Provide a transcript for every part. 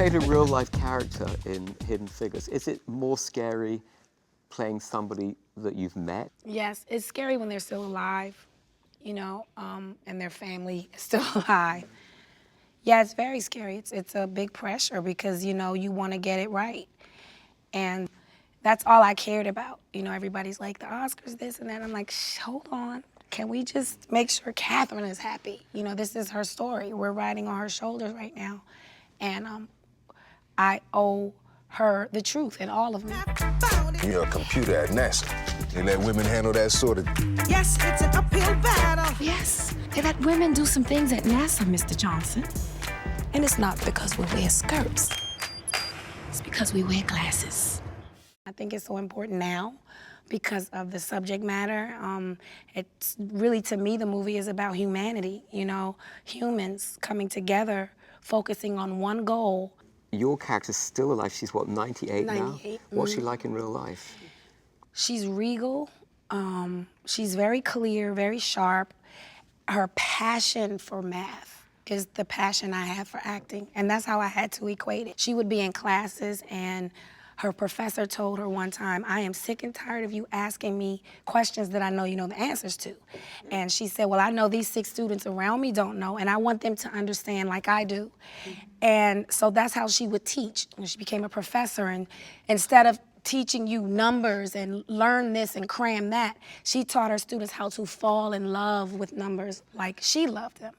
played a real-life character in Hidden Figures. Is it more scary playing somebody that you've met? Yes, it's scary when they're still alive, you know, and their family is still alive. Yeah, it's very scary. It's a big pressure because, you know, you want to get it right. And that's all I cared about. You know, everybody's like, the Oscars, this and that. I'm like, hold on. Can we just make sure Catherine is happy? You know, this is her story. We're riding on her shoulders right now. And I owe her the truth in all of me. You're a computer at NASA. They let women handle that sort of... Yes, it's an uphill battle. Yes, they let women do some things at NASA, Mr. Johnson. And it's not because we wear skirts. It's because we wear glasses. I think it's so important now because of the subject matter. It's really, to me, the movie is about humanity, you know, humans coming together, focusing on one goal. Your character's still alive. She's, what, 98 now? 98. What's she like in real life? She's regal. She's very clear, very sharp. Her passion for math is the passion I have for acting, and that's how I had to equate it. She would be in classes, and her professor told her one time, I am sick and tired of you asking me questions that I know you know the answers to. And she said, well, I know these 6 students around me don't know, and I want them to understand like I do. And so that's how she would teach. She became a professor, and instead of teaching you numbers and learn this and cram that, she taught her students how to fall in love with numbers like she loved them.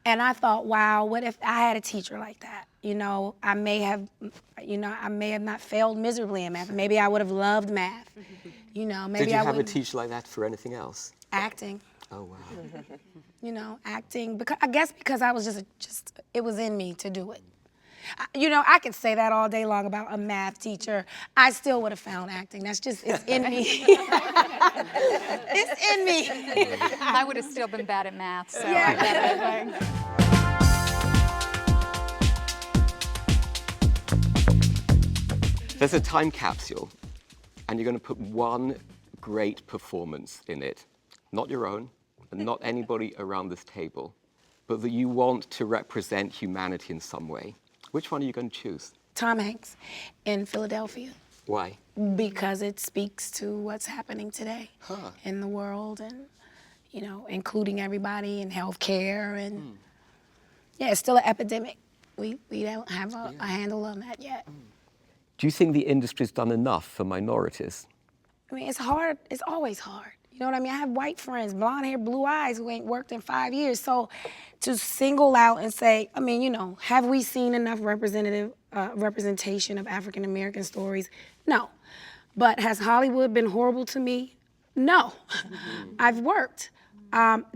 And I thought, wow, what if I had a teacher like that? You know, I may have not failed miserably in math. Maybe I would have loved math. You know, maybe Did you have a teacher like that for anything else? Acting. Oh, wow. You know, acting, because I guess because I was just it was in me to do it. You know, I could say that all day long about a math teacher. I still would have found acting. That's just, it's in me. It's in me. I would have still been bad at math, so Yeah. I get it. There's a time capsule, and you're going to put one great performance in it. Not your own, and not anybody around this table, but that you want to represent humanity in some way. Which one are you going to choose? Tom Hanks in Philadelphia. Why? Because it speaks to what's happening today in the world, and, you know, including everybody in healthcare, and yeah, it's still an epidemic. We don't have a handle on that yet. Do you think the industry's done enough for minorities? I mean, it's hard. It's always hard. You know what I mean? I have white friends, blonde hair, blue eyes, who ain't worked in 5 years. So to single out and say, I mean, you know, have we seen enough representation of African American stories? No. But has Hollywood been horrible to me? No. I've worked.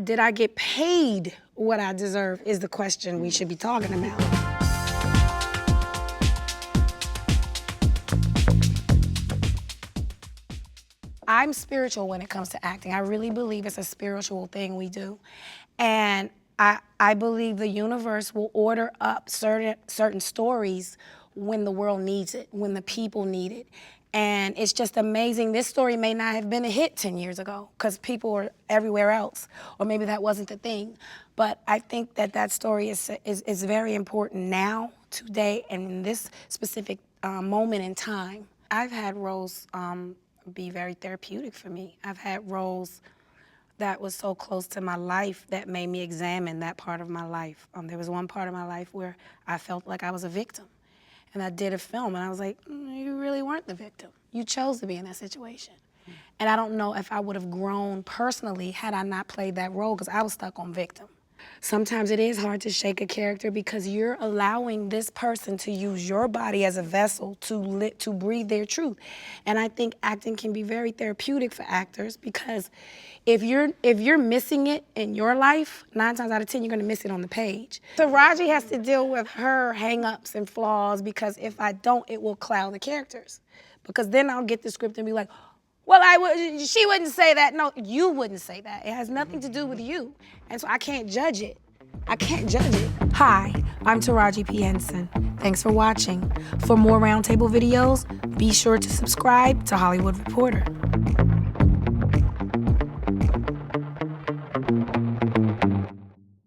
Did I get paid what I deserve is the question we should be talking about. I'm spiritual when it comes to acting. I really believe it's a spiritual thing we do. And I believe the universe will order up certain stories when the world needs it, when the people need it. And it's just amazing. This story may not have been a hit 10 years ago because people were everywhere else, or maybe that wasn't the thing. But I think that story is very important now, today, and in this specific moment in time. I've had roles be very therapeutic for me. I've had roles that was so close to my life that made me examine that part of my life. There was one part of my life where I felt like I was a victim. And I did a film and I was like, you really weren't the victim. You chose to be in that situation. And I don't know if I would have grown personally had I not played that role, because I was stuck on victim. Sometimes it is hard to shake a character because you're allowing this person to use your body as a vessel to breathe their truth. And I think acting can be very therapeutic for actors, because if you're missing it in your life, 9 times out of 10 you're gonna miss it on the page. Taraji has to deal with her hang-ups and flaws, because if I don't, it will cloud the characters. Because then I'll get the script and be like, well, she wouldn't say that. No, you wouldn't say that. It has nothing to do with you. And so I can't judge it. I can't judge it. Hi, I'm Taraji P. Henson. Thanks for watching. For more Roundtable videos, be sure to subscribe to Hollywood Reporter.